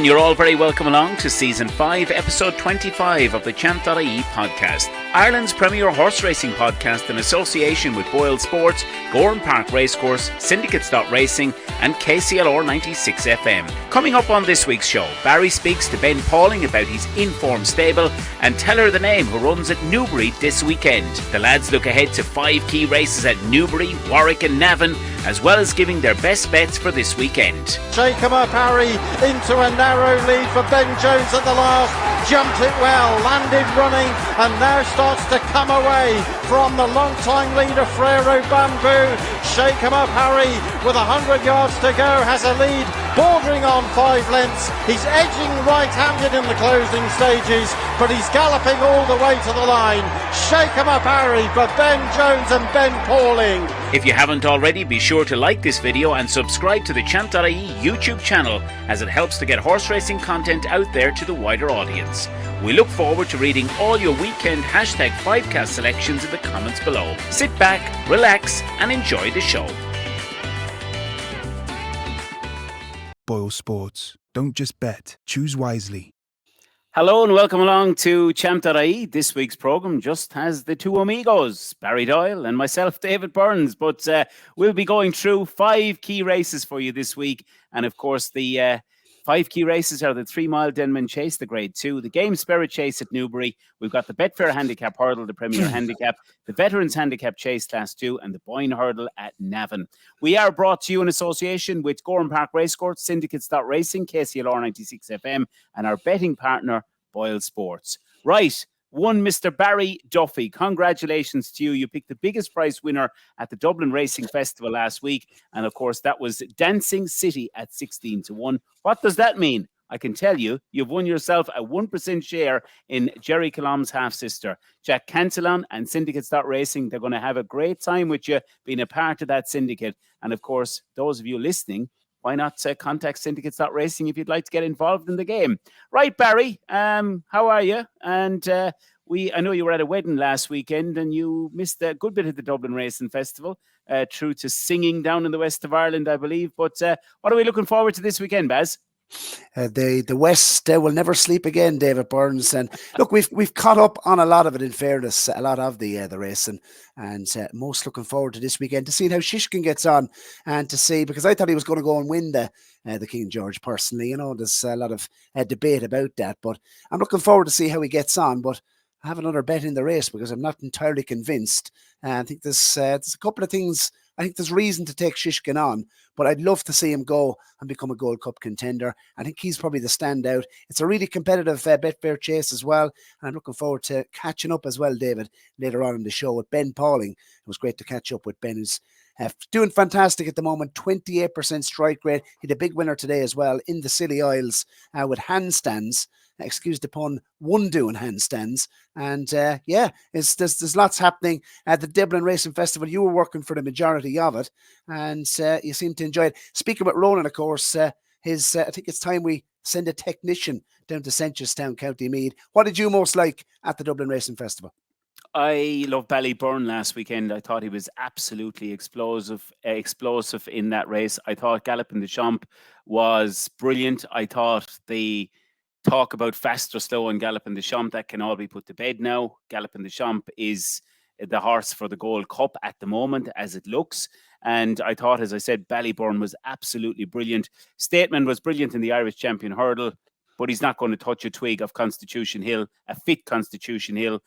and you're all very welcome along to Season 5, Episode 25 of the Champ.ie podcast, Ireland's premier horse racing podcast in association with Boylesports, Gowran Park Racecourse, Syndicates Racing and KCLR 96 FM. Coming up on this week's show, Barry speaks to Ben Pauling about his in-form stable and Tellherthename, who runs at Newbury this weekend. The lads look ahead to 5 key races at Newbury, Warwick and Navan, as well as giving their best bets for this weekend. Shake 'em up, Harry, into a narrow lead for Ben Jones at the last. Jumped it well, landed running, and now starts to come away from the long-time leader, Frero Bamboo. Shake 'em up, Harry, with 100 yards to go, has a lead bordering on 5 lengths. He's edging right-handed in the closing stages, but he's galloping all the way to the line. Shake 'em up, Harry, for Ben Jones and Ben Pauling. If you haven't already, be sure to like this video and subscribe to the Champ.ie YouTube channel, as it helps to get horse racing content out there to the wider audience. We look forward to reading all your weekend #5cast selections in the comments below. Sit back, relax and enjoy the show. Boylesports. Don't just bet, choose wisely. Hello and welcome along to Champ.ie. This week's programme just has the two amigos, Barry Doyle and myself, David Byrnes. But we'll be going through 5 key races for you this week. And of course, the 5 key races are the 3-mile Denman Chase, the Grade 2, the Game Spirit Chase at Newbury. We've got the Betfair Handicap Hurdle, the Premier Handicap, the Veterans Handicap Chase Class 2, and the Boyne Hurdle at Navan. We are brought to you in association with Gowran Park Racecourse, Syndicates Racing, KCLR 96 FM, and our betting partner, Boylesports. Right. One Mr. Barry Duffy, congratulations to you. You picked the biggest prize winner at the Dublin Racing Festival last week. And of course, that was Dancing City at 16-1. What does that mean? I can tell you, you've won yourself a 1% share in Jerry Colom's half-sister. Jack Cantillon and Syndicates Racing, they're going to have a great time with you being a part of that syndicate. And of course, those of you listening, why not contact Syndicates Racing if you'd like to get involved in the game? Right, Barry, how are you? And I know you were at a wedding last weekend and you missed a good bit of the Dublin Racing Festival, through to singing down in the west of Ireland, I believe. But what are we looking forward to this weekend, Baz? The West will never sleep again, David Byrnes. And look, we've caught up on a lot of it, in fairness, a lot of the racing, and most looking forward to this weekend to see how Shishkin gets on, and to see, because I thought he was going to go and win the King George personally. You know, there's a lot of debate about that, but I'm looking forward to see how he gets on. But I have another bet in the race because I'm not entirely convinced. I think there's a couple of things. I think there's reason to take Shishkin on, but I'd love to see him go and become a Gold Cup contender. I think he's probably the standout. It's a really competitive Betfair Chase as well, and I'm looking forward to catching up as well, David, later on in the show with Ben Pauling. It was great to catch up with Ben, who's doing fantastic at the moment, 28% strike rate. He had a big winner today as well in the Scilly Isles with handstands. Excuse the pun, one doing handstands. And there's lots happening at the Dublin Racing Festival. You were working for the majority of it, and you seem to enjoy it. Speaking about Ronan, of course, I think it's time we send a technician down to Seneschalstown, County Meath. What did you most like at the Dublin Racing Festival? I love Ballyburn last weekend. I thought he was absolutely explosive in that race. I thought Galloping the Champ was brilliant. I thought the talk about fast or slow and Galloping the Champ, that can all be put to bed now. Galloping the Champ is the horse for the Gold Cup at the moment, as it looks. And I thought, as I said, Ballyburn was absolutely brilliant. Statement was brilliant in the Irish Champion Hurdle, but he's not going to touch a twig of Constitution Hill, a fit Constitution Hill,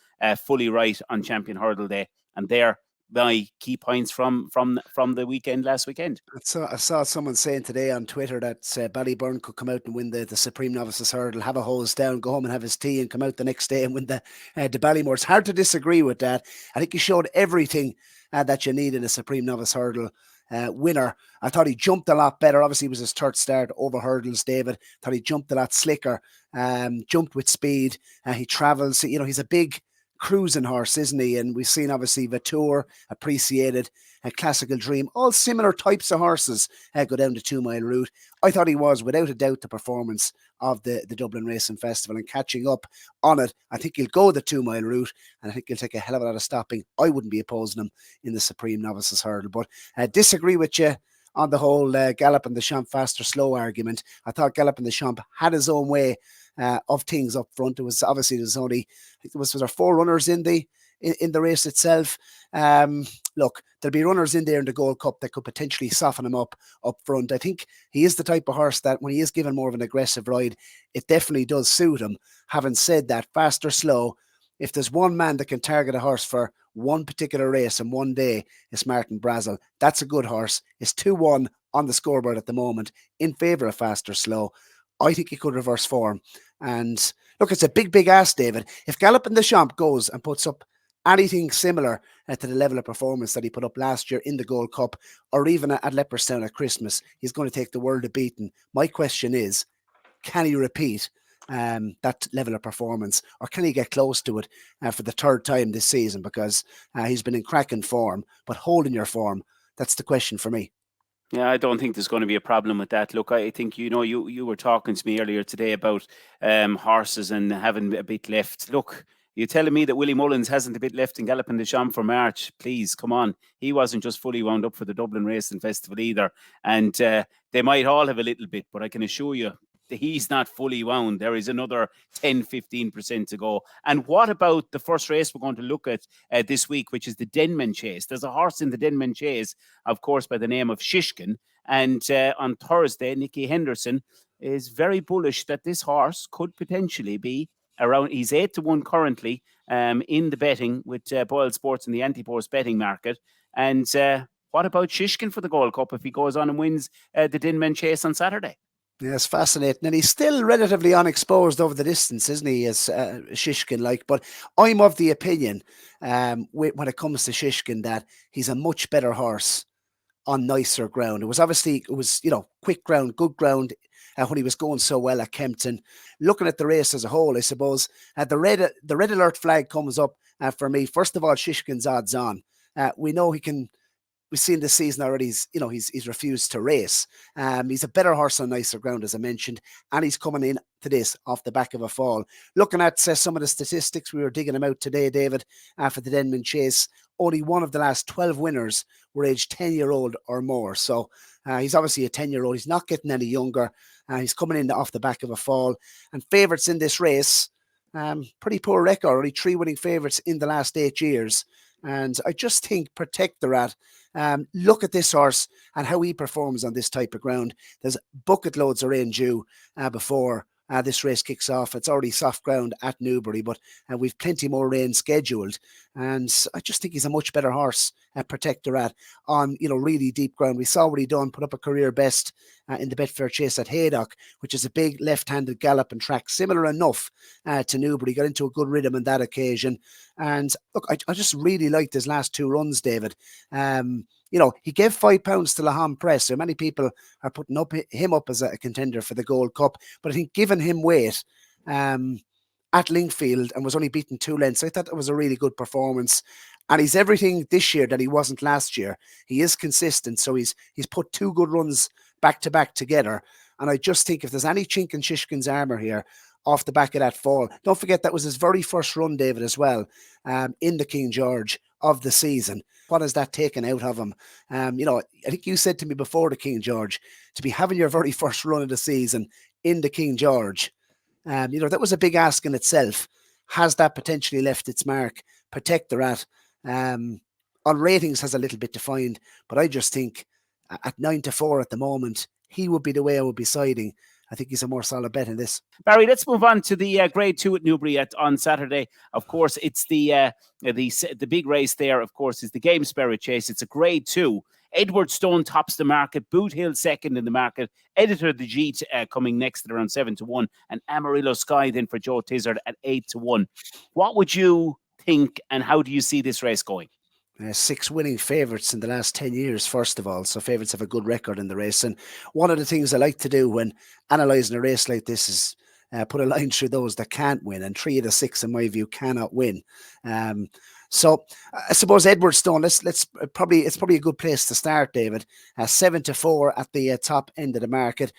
fully right on Champion Hurdle Day. And there, my key points from the weekend last weekend. I saw someone saying today on Twitter that Ballyburn could come out and win the Supreme Novices Hurdle, have a hose down, go home and have his tea, and come out the next day and win the Ballymore. It's hard to disagree with that. I think he showed everything that you need in a Supreme Novice Hurdle winner. I thought he jumped a lot better. Obviously, it was his third start over hurdles, David. Thought he jumped a lot slicker, jumped with speed. He travels, he's a big cruising horse, isn't he? And we've seen obviously Vatour, Appreciated, Classical Dream, all similar types of horses go down the 2 mile route. I thought he was, without a doubt, the performance of the Dublin Racing Festival, and catching up on it. I think he'll go the 2 mile route, and I think he'll take a hell of a lot of stopping. I wouldn't be opposing him in the Supreme Novices Hurdle, but I disagree with you on the whole Gallop and the Champ fast or slow argument. I thought Gallop and the Champ had his own way of things up front. It was obviously there's only, I think was there 4 runners in the race itself. Look, there'll be runners in there in the Gold Cup that could potentially soften him up front. I think he is the type of horse that when he is given more of an aggressive ride, it definitely does suit him. Having said that, fast or slow, if there's one man that can target a horse for one particular race in one day, it's Martin Brazel. That's a good horse. It's 2-1 on the scoreboard at the moment in favour of fast or slow. I think he could reverse form. And look, it's a big ask, David. If Gallop and the Champ goes and puts up anything similar to the level of performance that he put up last year in the Gold Cup, or even at Leopardstown at Christmas, he's going to take the world a beating. My question is, can he repeat that level of performance, or can he get close to it for the 3rd time this season? Because he's been in cracking form, but holding your form, that's the question for me. Yeah, I don't think there's going to be a problem with that. Look, I think, you were talking to me earlier today about horses and having a bit left. Look, you're telling me that Willie Mullins hasn't a bit left in Gallop and the Champ for March? Please, come on. He wasn't just fully wound up for the Dublin Racing Festival either. And they might all have a little bit, but I can assure you, he's not fully wound. There is another 10-15% to go. And what about the first race we're going to look at this week, which is the Denman Chase? There's a horse in the Denman Chase, of course, by the name of Shishkin. And on Thursday, Nicky Henderson is very bullish that this horse could potentially be around. He's 8-1 currently in the betting with Boylesports in the anti-post betting market. And what about Shishkin for the Gold Cup if he goes on and wins the Denman Chase on Saturday? Yeah, it's fascinating. And he's still relatively unexposed over the distance, isn't he, as Shishkin? But I'm of the opinion, when it comes to Shishkin, that he's a much better horse on nicer ground. It was quick ground, good ground when he was going so well at Kempton. Looking at the race as a whole, I suppose, the red alert flag comes up for me. First of all, Shishkin's odds on. We know he can. We've seen this season already, he's refused to race. He's a better horse on nicer ground, as I mentioned, and he's coming in to this off the back of a fall. Looking at some of the statistics, we were digging them out today, David, for the Denman Chase. Only one of the last 12 winners were aged 10-year-old or more. So he's obviously a 10-year-old. He's not getting any younger. He's coming in off the back of a fall. And favourites in this race, pretty poor record. Only 3 winning favourites in the last 8 years. And I just think Protectorat, look at this horse and how he performs on this type of ground. There's bucket loads of rain due before this race kicks off. It's already soft ground at Newbury, but we've plenty more rain scheduled. And I just think he's a much better horse at Protectorat on, really deep ground. We saw what he done, put up a career best in the Betfair Chase at Haydock, which is a big left-handed gallop and track, similar enough to Newbury. Got into a good rhythm on that occasion. And look, I just really liked his last 2 runs, David. He gave £5 to Laham Press. So many people are putting him up as a contender for the Gold Cup. But I think given him weight at Lingfield and was only beaten 2 lengths, I thought that was a really good performance. And he's everything this year that he wasn't last year. He is consistent. So he's put 2 good runs back to back together. And I just think if there's any chink in Shishkin's armour here, off the back of that fall. Don't forget that was his very first run, David, as well, in the King George of the season. What has that taken out of him? I think you said to me before the King George, to be having your very first run of the season in the King George, that was a big ask in itself. Has that potentially left its mark? Protectorat on ratings has a little bit to find, but I just think at 9-4 at the moment, he would be the way I would be siding. I think he's a more solid bet in this. Barry, let's move on to the Grade 2 at Newbury on Saturday. Of course, it's the big race there, of course, is the Game Spirit Chase. It's a Grade 2. Edwardstone tops the market. Boot Hill second in the market. Editor the G coming next at around 7-1. And Amarillo Sky then for Joe Tizard at 8-1. What would you think and how do you see this race going? 6 winning favourites in the last 10 years, first of all. So favourites have a good record in the race. And one of the things I like to do when analysing a race like this is put a line through those that can't win. And 3 of the 6, in my view, cannot win. So I suppose Edwardstone, it's probably a good place to start, David. 7-4 at the top end of the market.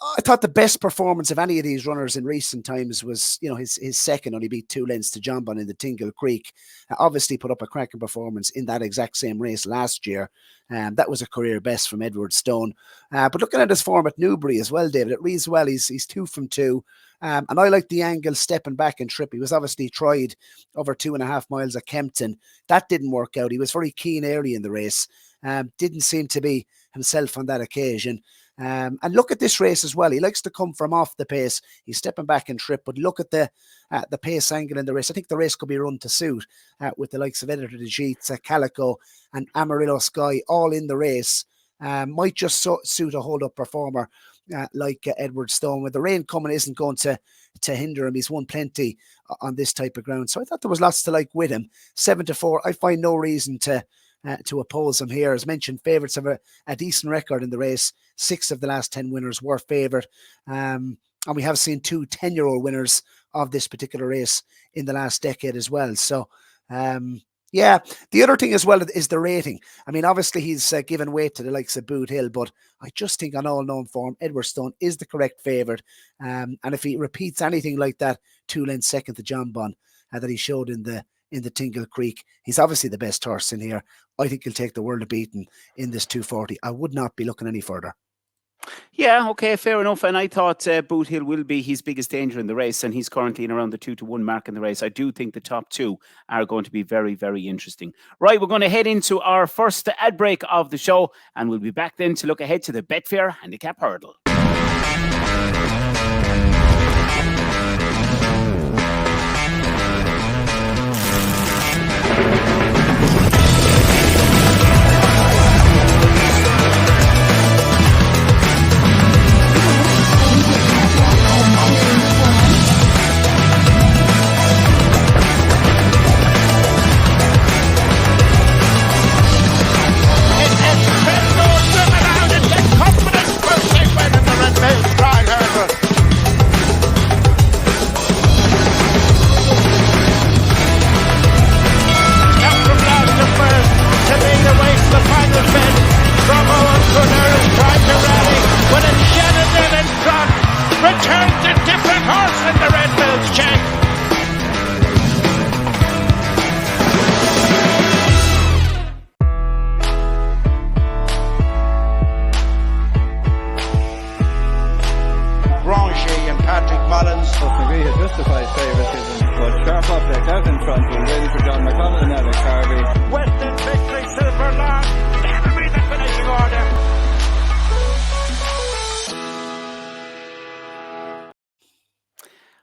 I thought the best performance of any of these runners in recent times was, his second, only beat 2 lengths to John Bunn in the Tingle Creek. Obviously put up a cracking performance in that exact same race last year. That was a career best from Edwardstone. But looking at his form at Newbury as well, David, it reads well. He's 2 from 2. And I like the angle stepping back and trip. He was obviously tried over 2.5 miles at Kempton. That didn't work out. He was very keen early in the race. Didn't seem to be himself on that occasion. And look at this race as well. He likes to come from off the pace. He's stepping back and trip, but look at the pace angle in the race. I think the race could be run to suit with the likes of Editor de Gites, Calico and Amarillo Sky all in the race. Might just suit a hold-up performer like Edwardstone. With the rain coming, isn't going to hinder him. He's won plenty on this type of ground. So I thought there was lots to like with him. 7-4. I find no reason to oppose him here. As mentioned, favourites have a decent record in the race. 6 of the last 10 winners were favoured. And we have seen 2 10-year-old winners of this particular race in the last decade as well. So, the other thing as well is the rating. I mean, obviously he's given weight to the likes of Boot Hill, but I just think on all known form, Edwardstone is the correct favourite. And if he repeats anything like that 2 lengths second to John Bunn that he showed in the Tingle Creek, he's obviously the best horse in here. I think he'll take the world of beating in this 240. I would not be looking any further. Yeah, okay, fair enough. And I thought Boot Hill will be his biggest danger in the race, and he's currently in around the 2-1 mark in the race. I do think the top 2 are going to be very, very interesting. Right, we're going to head into our first ad break of the show, and we'll be back then to look ahead to the Betfair Handicap Hurdle.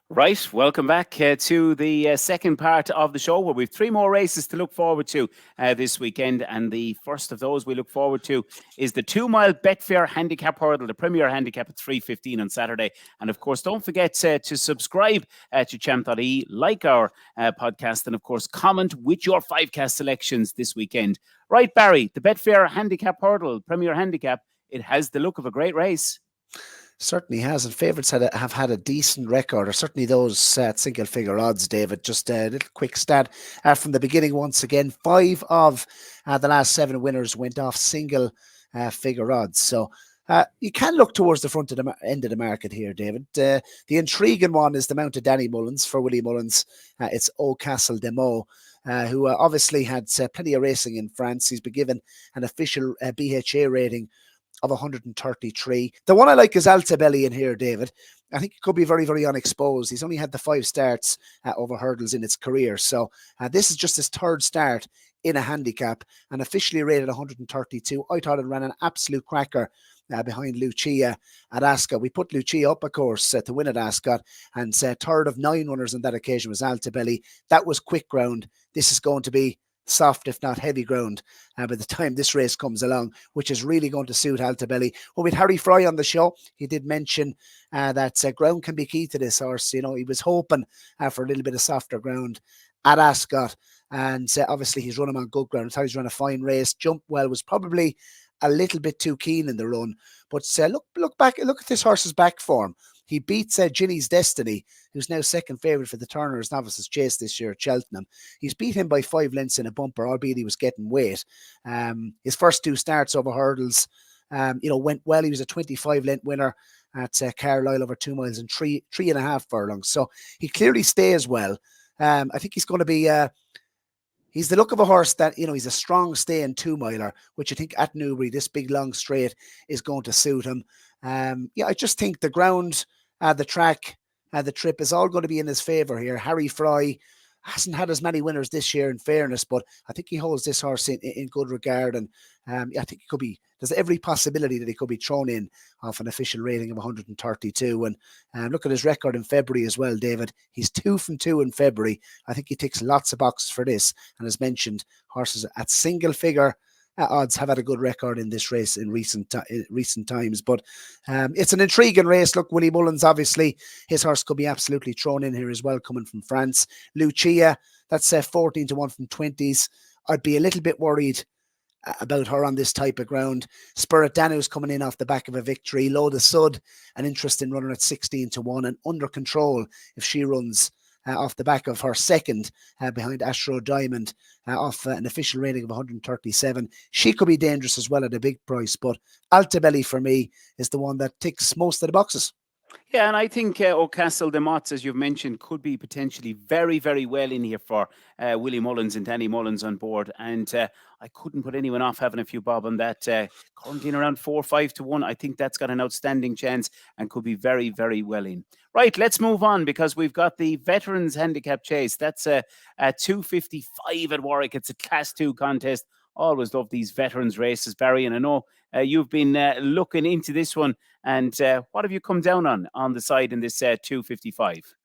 Right, welcome back to the second part of the show, where we have 3 more races to look forward to this weekend. And the first of those we look forward to is the 2-mile Betfair Handicap Hurdle, the Premier Handicap at 3:15 on Saturday. And of course, don't forget to subscribe to Champ.ie, like our podcast, and of course, comment with your 5-cast selections this weekend. Right, Barry, the Betfair Handicap Hurdle, Premier Handicap, it has the look of a great race. Certainly has, and favourites have had a decent record, or certainly those at single figure odds, David. Just a little quick stat from the beginning once again. 5 of the last 7 winners went off single figure odds. So you can look towards the front of the end of the market here, David. The intriguing one is the Mount of Danny Mullins for Willie Mullins. It's O'Castle de Meaux, who obviously had plenty of racing in France. He's been given an official BHA rating of 133. The one I like is Altabelli in here, David. I think it could be very, very unexposed. He's only had the 5 starts over hurdles in its career. So this is just his 3rd start in a handicap and officially rated 132. I thought it ran an absolute cracker behind Lucia at Ascot. We put Lucia up, of course, to win at Ascot, and 3rd of 9 runners on that occasion was Altabelli. That was quick ground. This is going to be soft, if not heavy ground by the time this race comes along, which is really going to suit Altabelli. Well, with Harry Fry on the show, he did mention that ground can be key to this horse. You know, he was hoping for a little bit of softer ground at Ascot, and obviously he's run him on good ground. I thought he's run a fine race. Jump well, was probably a little bit too keen in the run, but look back, look at this horse's back form. He beats Ginny's Destiny, who's now second favourite for the Turner's Novices Chase this year at Cheltenham. He's beat him by 5 lengths in a bumper, albeit he was getting weight. His first 2 starts over hurdles, went well. He was a 25 length winner at Carlisle over 2 miles and 3.5 furlongs. So he clearly stays well. I think he's going to be... he's the look of a horse that, he's a strong staying 2-miler, which I think at Newbury, this big long straight is going to suit him. I just think the ground, the track, the trip is all going to be in his favour here. Harry Fry hasn't had as many winners this year, in fairness, but I think he holds this horse in good regard. And I think there's every possibility that he could be thrown in off an official rating of 132. And look at his record in February as well, David. He's 2 from 2 in February. I think he ticks lots of boxes for this. And as mentioned, horses at single figure odds have had a good record in this race in recent times. But it's an intriguing race. Look, Willie Mullins, obviously, his horse could be absolutely thrown in here as well, coming from France. Lucia, that's 14 to 1 from 20s. I'd be a little bit worried about her on this type of ground. Spirit Danu's coming in off the back of a victory. Loda Sud, an interesting runner at 16 to 1, and Under Control if she runs off the back of her second behind Astro Diamond off an official rating of 137. She could be dangerous as well at a big price, but Altabelli for me is the one that ticks most of the boxes. Yeah, and I think O'Castle de Motts, as you've mentioned, could be potentially very, very well in here for Willie Mullins and Danny Mullins on board. And I couldn't put anyone off having a few bob on that. Currently in around 4 or 5 to 1. I think that's got an outstanding chance and could be very, very well in. Right, let's move on because we've got the Veterans Handicap Chase. That's a 255 at Warwick. It's a Class 2 contest. Always love these veterans races, Barry, and I know you've been looking into this one. And what have you come down on the side in this 255?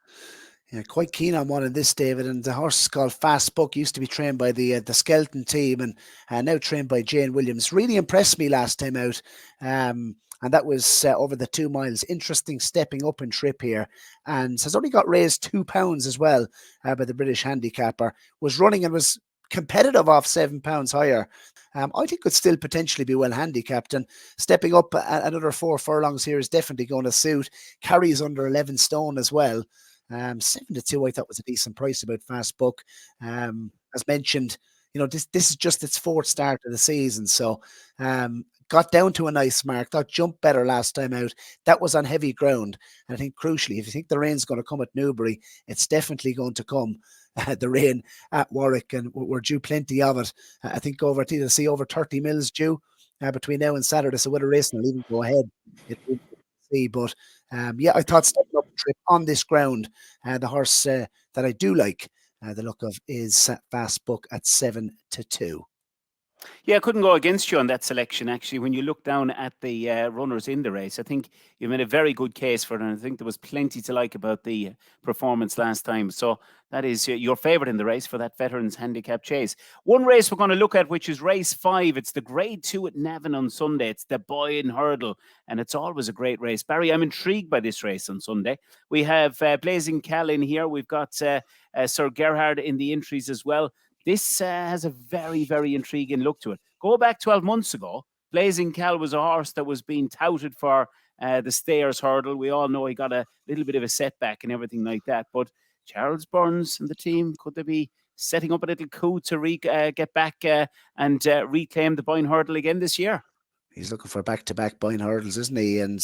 Yeah, quite keen on one in this, David. And the horse is called Fast Buck. Used to be trained by the Skelton team and now trained by Jane Williams. Really impressed me last time out. And that was over the 2 miles. Interesting stepping up in trip here. And has only got raised £2 as well by the British handicapper. Was running and was competitive off £7 higher. I think could still potentially be well handicapped, and stepping up another 4 furlongs here is definitely going to suit. Carries under 11 stone as well. 7 to 2 I thought was a decent price about Fast Buck. As mentioned, this is just its 4th start of the season, so got down to a nice mark. Thought jumped better last time out. That was on heavy ground, and I think crucially, if you think the rain's going to come at Newbury, it's definitely going to come. The rain at Warwick, and we're due plenty of it. I think over 30 mils due between now and Saturday, so with a race will even go ahead. But I thought stepping up a trip on this ground, the horse that I do like the look of is Fast Buck at 7 to 2. Yeah, I couldn't go against you on that selection, actually. When you look down at the runners in the race, I think you made a very good case for it, and I think there was plenty to like about the performance last time. So that is your favourite in the race for that Veterans Handicap Chase. One race we're going to look at, which is race 5. It's the Grade 2 at Navan on Sunday. It's the Boyne Hurdle, and it's always a great race. Barry, I'm intrigued by this race on Sunday. We have Blazing Cal in here. We've got Sir Gerhard in the entries as well. This has a very, very intriguing look to it. Go back 12 months ago, Blazing Cal was a horse that was being touted for the Stayers Hurdle. We all know he got a little bit of a setback and everything like that. But Charles Byrnes and the team, could they be setting up a little coup to get back and reclaim the Boyne Hurdle again this year? He's looking for back-to-back Boyne Hurdles, isn't he? And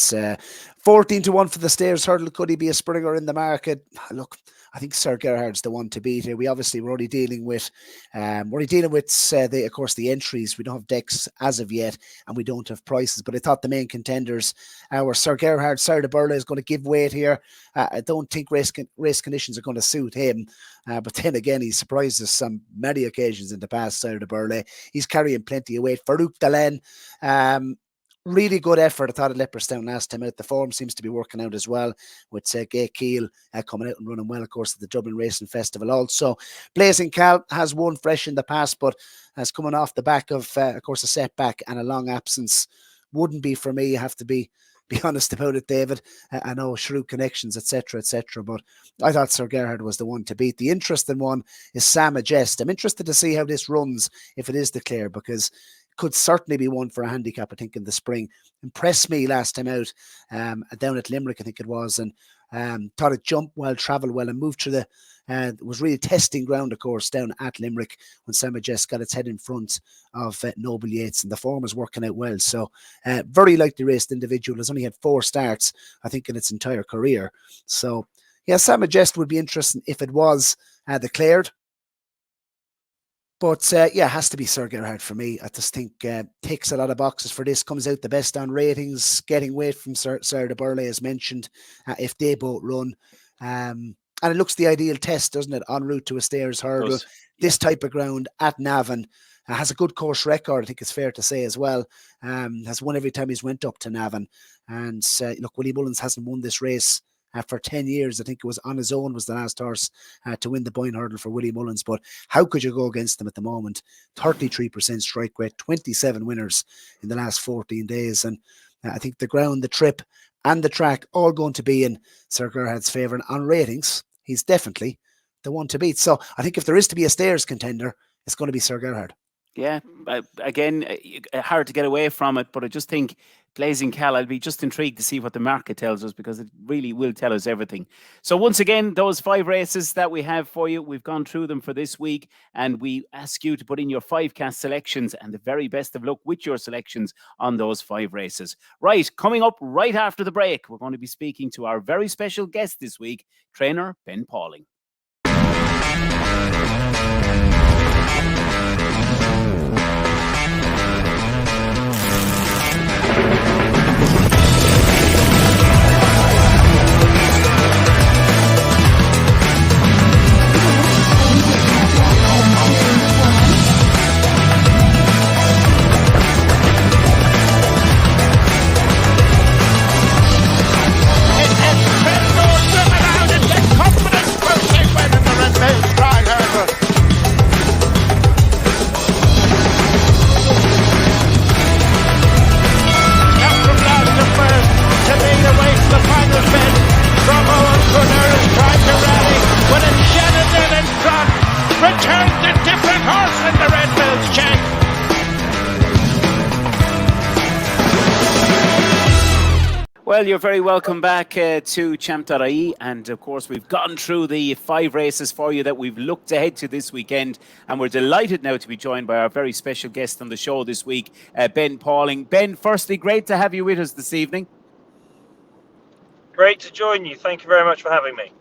14 to 1 for the Stayers Hurdle. Could he be a springer in the market? Look, I think Sir Gerhard's the one to beat here. We obviously were only dealing with, of course, the entries. We don't have decks as of yet, and we don't have prices. But I thought the main contenders were Sir Gerhard. Sir de Burle is going to give weight here. I don't think race conditions are going to suit him. But then again, he's surprised us on many occasions in the past, Sir de Burle. He's carrying plenty of weight. Farouk Dalen, really good effort, I thought, at Edwardstone last time out. The form seems to be working out as well, with Gay Keel coming out and running well, of course, at the Dublin Racing Festival. Also, Blazing Cal has won fresh in the past, but has coming off the back of course, a setback and a long absence. Wouldn't be for me. You have to be honest about it, David. I know shrewd connections, etc., but I thought Sir Gerhard was the one to beat. The interesting one is Sam Majest. I'm interested to see how this runs if it is declared, because could certainly be one for a handicap, I think, in the spring. Impressed me last time out down at Limerick, I think it was, and Thought it jumped well, travelled well, and moved through the. Was really testing ground, of course, down at Limerick when Sam Majestic got its head in front of Noble Yates, and the form is working out well. So, very likely raced individual. Has only had 4 starts, I think, in its entire career. So, yeah, Sam Majestic would be interesting if it was declared. But yeah, it has to be Sir Gerhard for me. I just think ticks a lot of boxes for this. Comes out the best on ratings, getting weight from Sir de Burley, as mentioned, if they both run. And it looks the ideal test, doesn't it? En route to a Stairs Hurdle. This type of ground at Navan. Has a good course record, I think it's fair to say as well. Has won every time he's went up to Navan. And look, Willie Mullins hasn't won this race for 10 years. I think it was On His Own was the last horse to win the Boyne Hurdle for Willie Mullins. But how could you go against them at the moment? 33% strike rate, 27 winners in the last 14 days. And I think the ground, the trip and the track all going to be in Sir Gerhard's favour. And on ratings, he's definitely the one to beat. So I think if there is to be a Stairs contender, it's going to be Sir Gerhard. Yeah, again, hard to get away from it, but I just think Blazing Cal, I'll be just intrigued to see what the market tells us, because it really will tell us everything. So once again, those 5 races that we have for you, we've gone through them for this week, and we ask you to put in your 5 cast selections and the very best of luck with your selections on those 5 races. Right, coming up right after the break, we're going to be speaking to our very special guest this week, trainer Ben Pauling. Well, you're very welcome back to Champ.ie, and of course we've gone through the 5 races for you that we've looked ahead to this weekend, and we're delighted now to be joined by our very special guest on the show this week, Ben Pauling. Ben, firstly, great to have you with us this evening. Great to join you. Thank you very much for having me.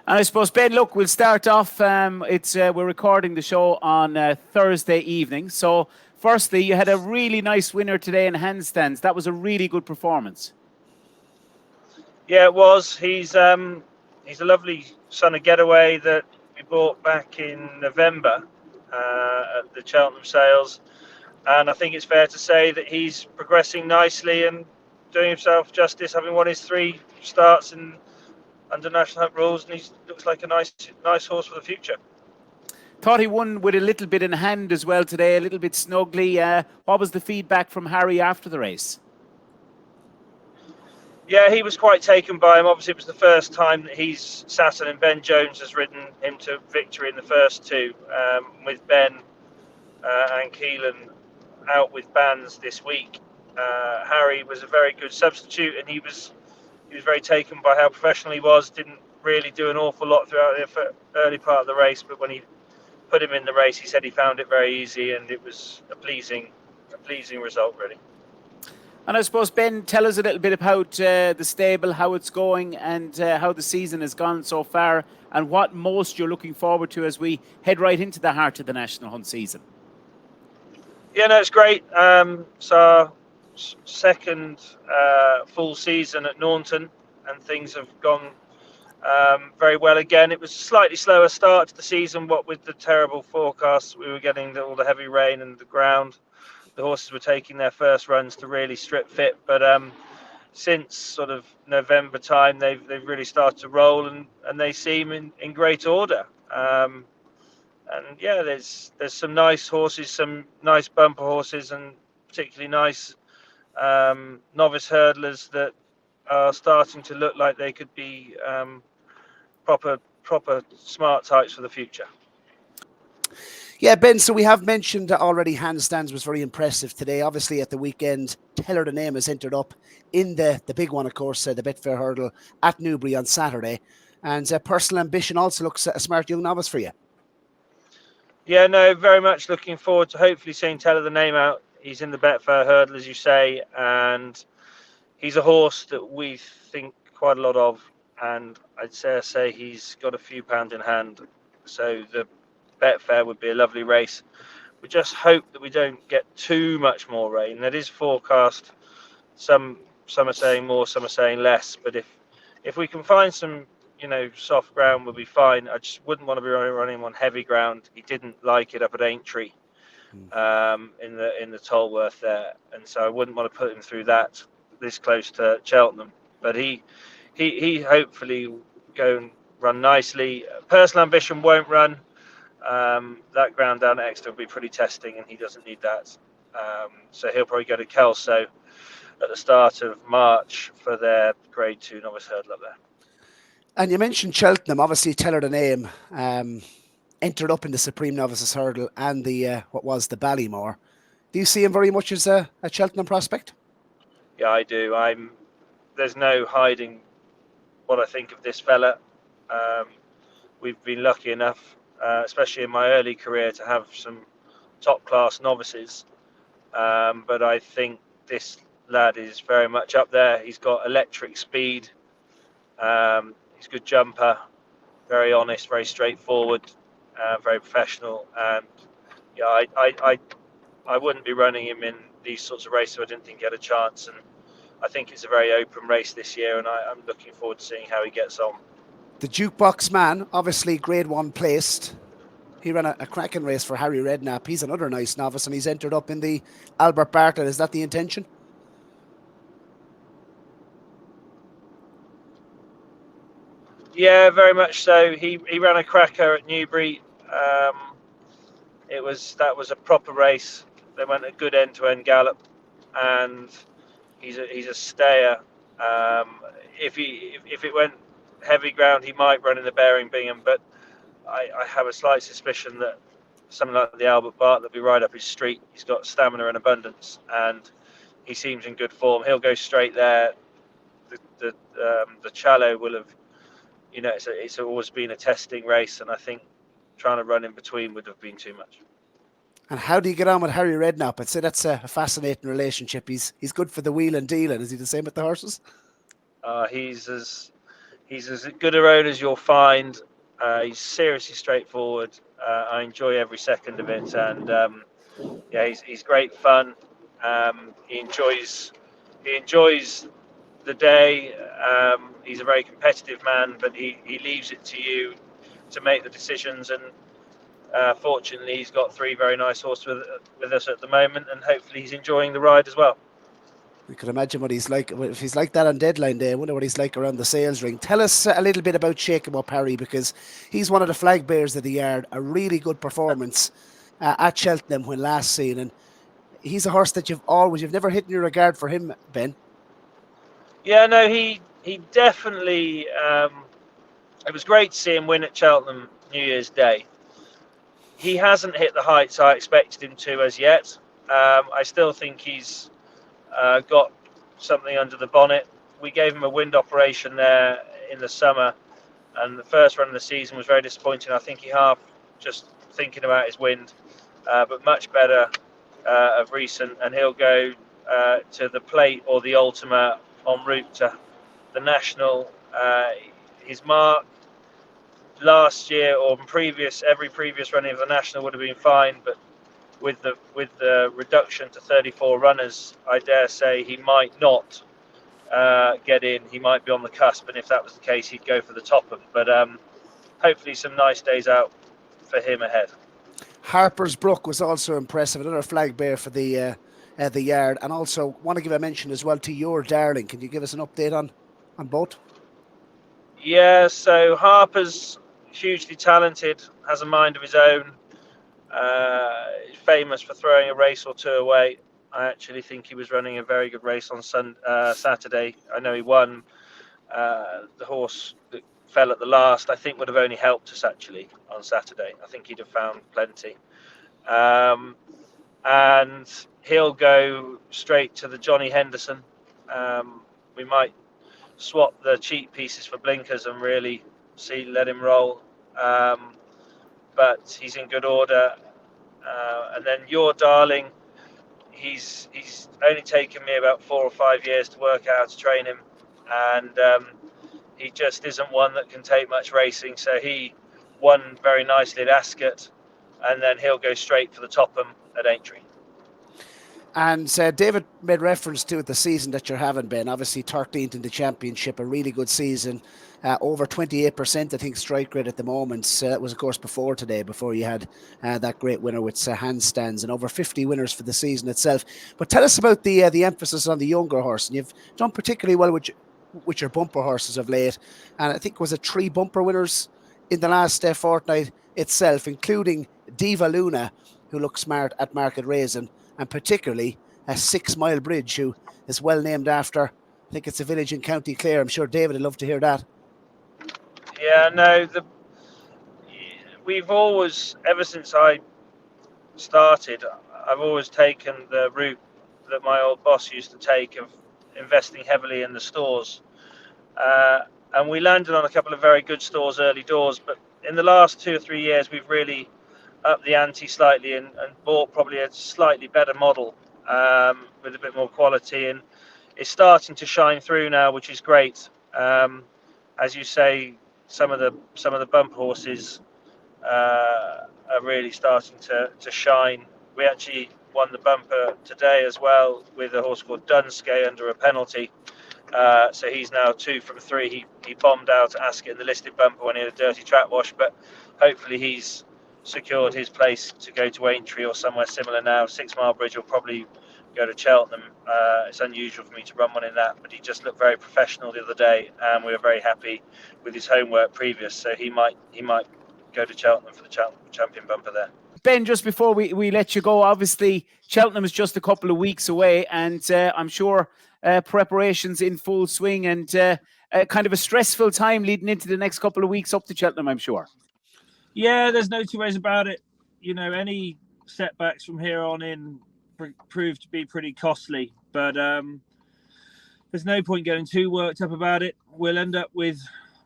And I suppose, Ben, look, we'll start off. We're recording the show on Thursday evening. So, firstly, you had a really nice winner today in Handstands. That was a really good performance. Yeah, it was. He's a lovely son of Getaway that we bought back in November at the Cheltenham sales, and I think it's fair to say that he's progressing nicely and doing himself justice, having won his 3 starts under National Hunt rules, and he looks like a nice horse for the future. Thought he won with a little bit in hand as well today, a little bit snugly. What was the feedback from Harry after the race? Yeah, he was quite taken by him. Obviously, it was the first time that he's sat and Ben Jones has ridden him to victory in the first 2, with Ben and Keelan out with bans this week. Harry was a very good substitute, and he was very taken by how professional he was. Didn't really do an awful lot throughout the early part of the race, but when he put him in the race, he said he found it very easy, and it was a pleasing result, really. And I suppose, Ben, tell us a little bit about the stable, how it's going, and how the season has gone so far, and what most you're looking forward to as we head right into the heart of the National Hunt season. Yeah, no, it's great. It's our second full season at Naunton, and things have gone very well again. It was a slightly slower start to the season, what with the terrible forecasts we were getting, all the heavy rain and the ground. The horses were taking their first runs to really strip fit, but since sort of November time, they've really started to roll, and they seem in great order. And yeah, there's some nice horses, some nice bumper horses, and particularly nice novice hurdlers that are starting to look like they could be proper smart types for the future. Yeah, Ben, so we have mentioned already Handstands was very impressive today. Obviously, at the weekend, Tellherthename has entered up in the big one, of course, the Betfair Hurdle at Newbury on Saturday. And Personal Ambition also looks a smart young novice for you. Yeah, no, very much looking forward to hopefully seeing Tellherthename out. He's in the Betfair Hurdle, as you say, and he's a horse that we think quite a lot of. And I'd say he's got a few pounds in hand. So the Betfair would be a lovely race. We just hope that we don't get too much more rain. That is forecast. Some are saying more, some are saying less. But if we can find some, soft ground, we'll be fine. I just wouldn't want to be running him on heavy ground. He didn't like it up at Aintree, in the Tolworth there, and so I wouldn't want to put him through that this close to Cheltenham. But he hopefully go and run nicely. Personal Ambition won't run. That ground down at Exeter will be pretty testing, and he doesn't need that. So he'll probably go to Kelso at the start of March for their Grade 2 Novice Hurdle up there. And you mentioned Cheltenham, obviously Tellherthename entered up in the Supreme Novices Hurdle and the Ballymore. Do you see him very much as a Cheltenham prospect? Yeah, I do. There's no hiding what I think of this fella. We've been lucky enough, especially in my early career, to have some top-class novices. But I think this lad is very much up there. He's got electric speed. He's a good jumper, very honest, very straightforward, very professional. And yeah, I wouldn't be running him in these sorts of races if I didn't think he had a chance. And I think it's a very open race this year, and I'm looking forward to seeing how he gets on. The Jukebox Man, obviously Grade 1 placed. He ran a cracking race for Harry Redknapp. He's another nice novice, and he's entered up in the Albert Bartlett. Is that the intention? Yeah, very much so. He ran a cracker at Newbury. That was a proper race. They went a good end-to-end gallop, and he's a stayer. If it went heavy ground, he might run in the Bearing Bingham, but I have a slight suspicion that something like the Albert Bartlett will be right up his street. He's got stamina and abundance, and he seems in good form. He'll go straight there. The Challow will have, it's always been a testing race, and I think trying to run in between would have been too much. And how do you get on with Harry Redknapp? I'd say that's a fascinating relationship. He's good for the wheel and dealing. Is he the same with the horses? He's as good a road as you'll find. He's seriously straightforward. I enjoy every second of it, and he's great fun. He enjoys the day. He's a very competitive man, but he leaves it to you to make the decisions. And fortunately, he's got 3 very nice horses with us at the moment, and hopefully he's enjoying the ride as well. You can imagine what he's like. If he's like that on deadline day, I wonder what he's like around the sales ring. Tell us a little bit about Shake 'em Up Harry, because he's one of the flag bearers of the yard. A really good performance at Cheltenham when last seen, and he's a horse that you've never hidden your regard for him, Ben. Yeah, no, he definitely. It was great to see him win at Cheltenham New Year's Day. He hasn't hit the heights I expected him to as yet. I still think he's got something under the bonnet. We gave him a wind operation there in the summer, and the first run of the season was very disappointing. I think he half just thinking about his wind, but much better of recent, and he'll go to the Plate or the Ultima en route to the National. His mark last year or every previous running of the National would have been fine, but with the reduction to 34 runners, I dare say he might not get in. He might be on the cusp, and if that was the case, he'd go for the top of it. But hopefully some nice days out for him ahead. Harper's Brook was also impressive, another flag bearer for the yard. And also want to give a mention as well to Your Darling. Can you give us an update on both? Yeah, so Harper's hugely talented, has a mind of his own. Famous for throwing a race or 2 away. I actually think he was running a very good race on Saturday. I know he won. The horse that fell at the last, I think, would have only helped us actually on Saturday. I think he'd have found plenty. And he'll go straight to the Johnny Henderson. We might swap the cheek pieces for blinkers and really let him roll. But he's in good order. And then Your Darling, he's only taken me about 4 or 5 years to work out how to train him, and he just isn't one that can take much racing. So he won very nicely at Ascot, and then he'll go straight for the Topham at Aintree. And David made reference to it, the season that you're having, Ben. Obviously 13th in the championship, a really good season. Over 28%, I think, strike rate at the moment. That was, of course, before today, before you had that great winner with Handstands, and over 50 winners for the season itself. But tell us about the emphasis on the younger horse. And you've done particularly well with your bumper horses of late. And I think was it 3 bumper winners in the last fortnight itself, including Diva Luna, who looks smart at Market Raisin, and particularly a 6 Mile Bridge, who is well named after, I think it's a village in County Clare. I'm sure David would love to hear that. Yeah, no, we've always, ever since I started, I've always taken the route that my old boss used to take of investing heavily in the stores. And we landed on a couple of very good stores early doors, but in the last 2 or 3 years, we've really upped the ante slightly and bought probably a slightly better model with a bit more quality, and it's starting to shine through now, which is great. As you say, some of the bump horses are really starting to shine. We actually won the bumper today as well with a horse called Dunskay under a penalty. So he's now 2 from 3. He bombed out at Ascot in the listed bumper when he had a dirty track wash, but hopefully he's secured his place to go to Aintree or somewhere similar now. 6 Mile Bridge will probably go to Cheltenham. It's unusual for me to run one in that, but he just looked very professional the other day, and we were very happy with his homework previous. So he might go to Cheltenham for the champion bumper there. Ben, just before we let you go, obviously Cheltenham is just a couple of weeks away, and I'm sure preparations in full swing, and kind of a stressful time leading into the next couple of weeks up to Cheltenham, I'm sure. Yeah, there's no two ways about it. You know, any setbacks from here on in prove to be pretty costly, but there's no point getting too worked up about it. We'll end up with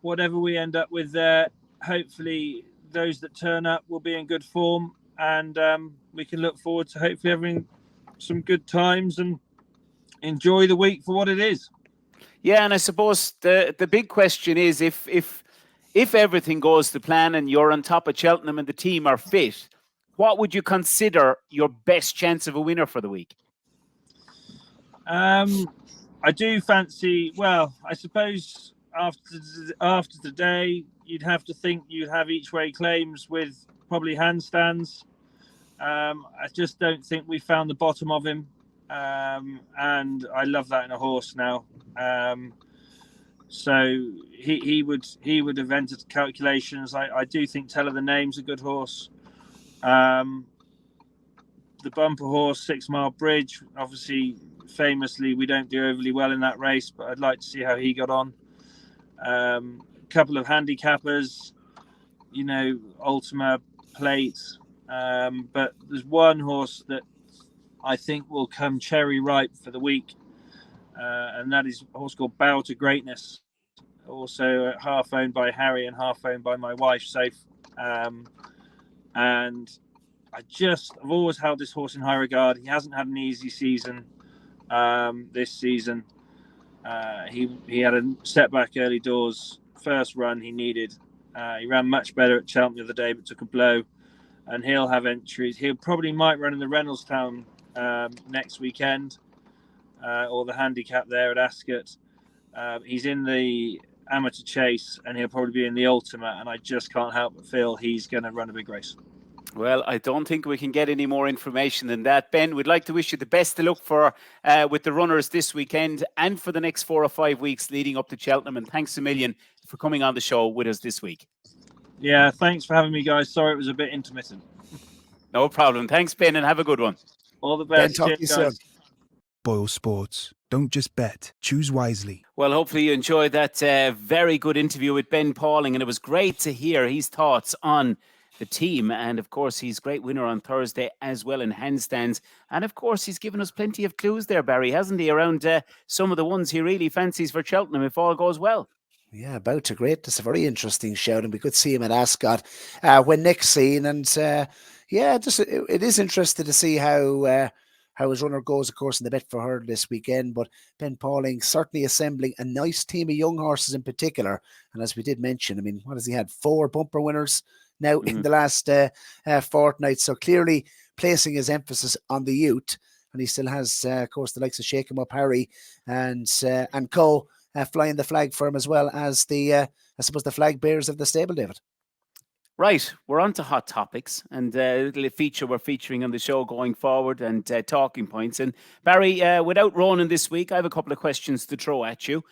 whatever we end up with there. Hopefully those that turn up will be in good form, and we can look forward to hopefully having some good times and enjoy the week for what it is. Yeah, and I suppose the big question is if everything goes to plan and you're on top of Cheltenham and the team are fit, what would you consider your best chance of a winner for the week? I do fancy, well, I suppose after today, you'd have to think you'd have each way claims with probably Handstands. I just don't think we found the bottom of him. And I love that in a horse now. So he would have entered calculations. I do think Tellherthename's a good horse. The bumper horse, 6 Mile Bridge, obviously, famously, we don't do overly well in that race, but I'd like to see how he got on. A couple of handicappers, you know, Ultima Plate. But there's one horse that I think will come cherry ripe for the week, and that is a horse called Bow to Greatness, also half owned by Harry and half owned by my wife, Safe. And I've always held this horse in high regard. He hasn't had an easy season this season. He had a setback early doors. First run he needed. He ran much better at Cheltenham the other day, but took a blow. And he'll have entries. He'll probably might run in the Reynoldstown next weekend, or the handicap there at Ascot. He's in the amateur chase, and he'll probably be in the Ultima. And I just can't help but feel he's going to run a big race. Well, I don't think we can get any more information than that. Ben, we'd like to wish you the best to look for with the runners this weekend and for the next 4 or 5 weeks leading up to Cheltenham. And thanks a million for coming on the show with us this week. Yeah, thanks for having me, guys. Sorry it was a bit intermittent. No problem. Thanks, Ben, and have a good one. All the best. Ben, talk to you soon. Boylesports. Don't just bet. Choose wisely. Well, hopefully you enjoyed that very good interview with Ben Pauling, and it was great to hear his thoughts on the team. And of course, he's great winner on Thursday as well in Handstands. And of course, he's given us plenty of clues there, Barry, hasn't he, around some of the ones he really fancies for Cheltenham if all goes well. Yeah, about to great. That's a very interesting shout, and we could see him at Ascot when next seen. And it is interesting to see how his runner goes, of course, in the Betfair Hurdle this weekend. But Ben Pauling certainly assembling a nice team of young horses in particular. And as we did mention, I mean, what has he had? 4 bumper winners now in the last fortnight. So clearly placing his emphasis on the youth. And he still has, of course, the likes of Shake 'em Up Harry and co. Flying the flag for him, as well as the flag bearers of the stable, David. Right, we're on to hot topics and a little feature we're featuring on the show going forward and talking points. And Barry, without Ronan this week, I have a couple of questions to throw at you.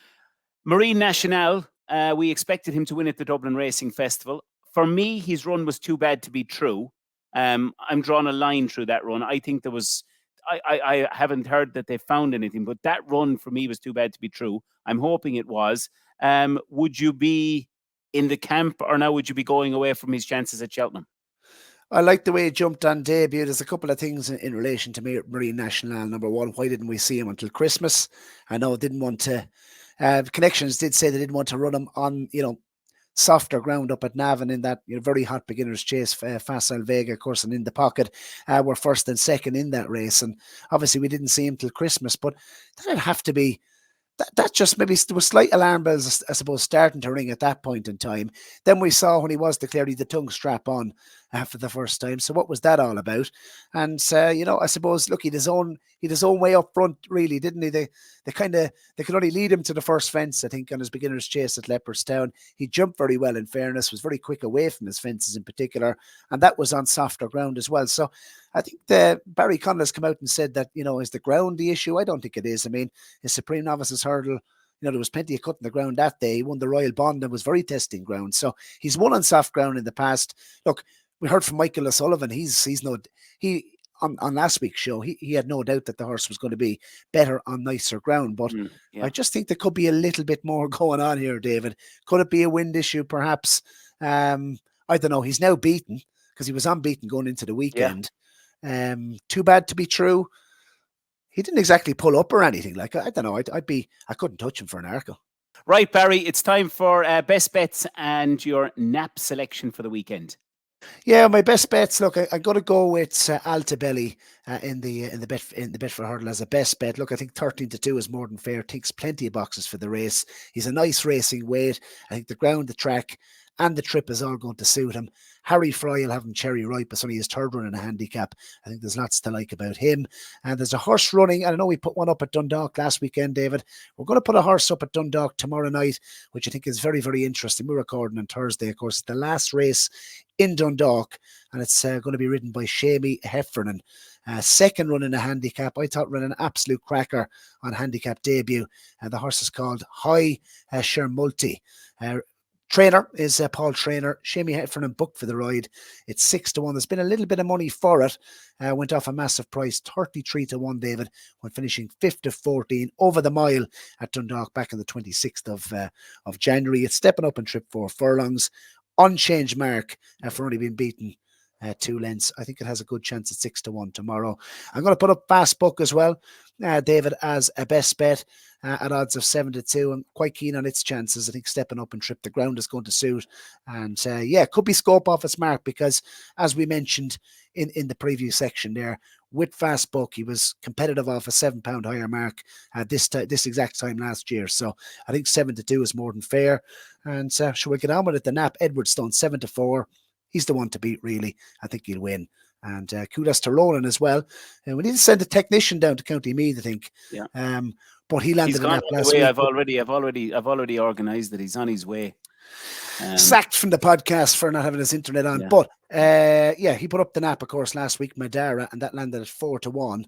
Marine Nationale, we expected him to win at the Dublin Racing Festival. For me, his run was too bad to be true. I'm drawing a line through that run. I think there was... I haven't heard that they found anything, but that run for me was too bad to be true. I'm hoping it was. Would you be in the camp, or now would you be going away from his chances at Cheltenham? I like the way he jumped on debut. There's a couple of things in relation to Marine Nationale. Number one, why didn't we see him until Christmas? I know didn't want to. Connections did say they didn't want to run him on, softer ground up at Navan in that very hot beginner's chase. Facile Vega, of course, and In the Pocket were first and second in that race. And obviously we didn't see him till Christmas, but that'd have to be... That just maybe there was slight alarm bells, I suppose, starting to ring at that point in time. Then we saw when he was declared the tongue strap on after the first time. So what was that all about? And I suppose, look, he had his own way up front, really, didn't he? They could only lead him to the first fence, I think, on his beginner's chase at Leopardstown. He jumped very well, in fairness, was very quick away from his fences in particular, and that was on softer ground as well. So I think Barry Connell come out and said that, is the ground the issue? I don't think it is. I mean, his Supreme Novices Hurdle, there was plenty of cut in the ground that day. He won the Royal Bond and was very testing ground. So he's won on soft ground in the past. Look, we heard from Michael O'Sullivan. On last week's show, he had no doubt that the horse was going to be better on nicer ground. But I just think there could be a little bit more going on here, David. Could it be a wind issue, perhaps? I don't know. He's now beaten because he was unbeaten going into the weekend. Yeah. Too bad to be true. He didn't exactly pull up or anything. Like, I don't know. I couldn't touch him for an arco. Right, Barry, it's time for best bets and your nap selection for the weekend. Yeah, my best bets. Look, I'm going to go with Altabelli in the Betfair Hurdle as a best bet. Look, I think 13-2 is more than fair. Ticks plenty of boxes for the race. He's a nice racing weight. I think the ground, the track, and the trip is all going to suit him. Harry Fry will have him cherry ripe. It's only his third run in a handicap. I think there's lots to like about him. And there's a horse running. I know we put one up at Dundalk last weekend, David. We're going to put a horse up at Dundalk tomorrow night, which I think is very, very interesting. We're recording on Thursday, of course. It's the last race in Dundalk, and it's going to be ridden by Shamie Heffernan. Second run in a handicap. I thought ran an absolute cracker on handicap debut. The horse is called High Shermulti. Trainer is Paul Trainer. Shamie Heffernan booked for the ride. It's 6-1. There's been a little bit of money for it. Went off a massive price, 33-1, David, when finishing 5th of 14 over the mile at Dundalk back on the 26th of January. It's stepping up in trip 4 furlongs. Unchanged mark for only being beaten 2 lengths. I think it has a good chance at 6-1 tomorrow. I'm going to put up Fast Book as well, David, as a best bet at odds of 7-2. I'm quite keen on its chances. I think stepping up and trip the ground is going to suit. And could be scope off its mark because, as we mentioned in the preview section there, with Fast Book, he was competitive off a £7 higher mark this exact time last year. So I think 7-2 is more than fair. And shall we get on with it? The nap, Edwardstone, 7-4. He's the one to beat, really. I think he'll win. And kudos to Roland as well. And we need to send a technician down to County Meath, I think. Yeah. But he landed in that last week. I've already organised that. He's on his way. Sacked from the podcast for not having his internet on. Yeah. But he put up the nap, of course, last week, Madara, and that landed at 4-1.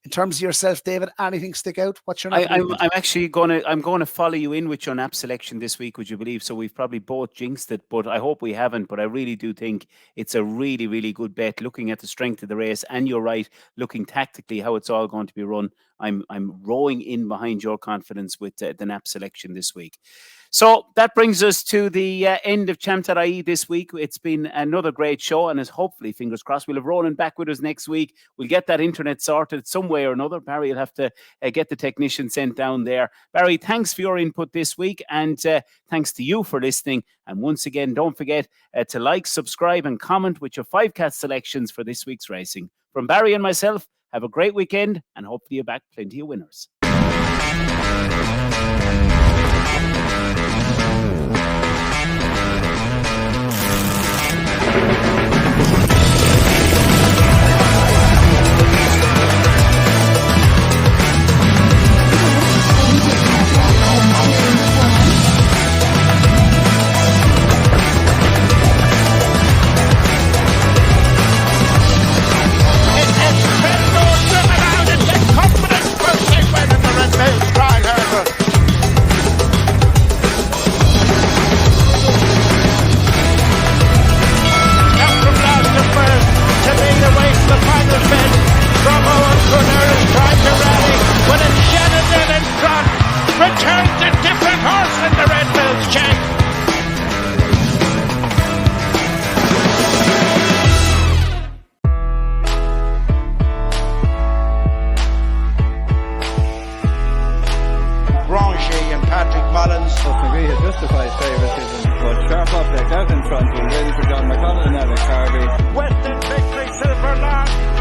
In terms of yourself, David, anything stick out? What's your nap? I'm actually going to follow you in with your nap selection this week, would you believe? So we've probably both jinxed it, but I hope we haven't. But I really do think it's a really, really good bet, looking at the strength of the race. And you're right, looking tactically how it's all going to be run. I'm rowing in behind your confidence with the NAP selection this week. So that brings us to the end of Champ.ie this week. It's been another great show, and as hopefully, fingers crossed, we'll have Ronan back with us next week. We'll get that internet sorted some way or another. Barry will have to get the technician sent down there. Barry, thanks for your input this week, and thanks to you for listening. And once again, don't forget to like, subscribe, and comment with your 5-cat selections for this week's racing. From Barry and myself, have a great weekend, and hopefully you're back plenty of winners. Returns a different horse in the Red Mills check. Grangy and Patrick Mullins. McGree had justified favouritism, but sharp object out in front, ready for John McConnell and Alex Harvey. Western victory, Silver Lark.